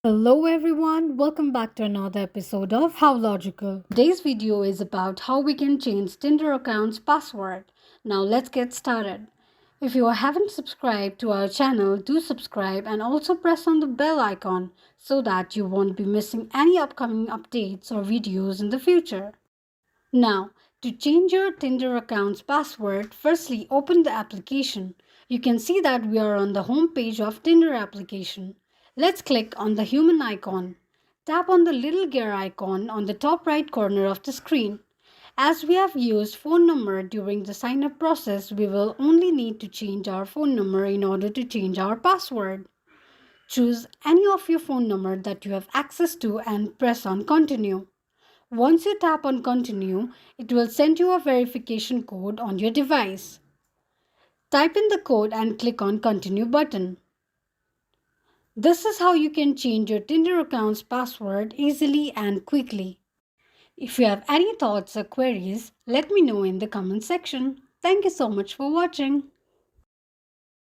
Hello everyone, welcome back to another episode of How Logical. Today's video is about how we can change Tinder account's password. Now let's get started. If you haven't subscribed to our channel, do subscribe and also press on the bell icon so that you won't be missing any upcoming updates or videos in the future. Now, to change your Tinder account's password, firstly open the application. You can see that we are on the home page of Tinder application. Let's click on the human icon. Tap on the little gear icon on the top right corner of the screen. As we have used phone number during the sign up process, we will only need to change our phone number in order to change our password. Choose any of your phone number that you have access to and press on continue. Once you tap on continue, it will send you a verification code on your device. Type in the code and click on continue button. This is how you can change your Tinder account's password easily and quickly. If you have any thoughts or queries, let me know in the comment section. Thank you so much for watching.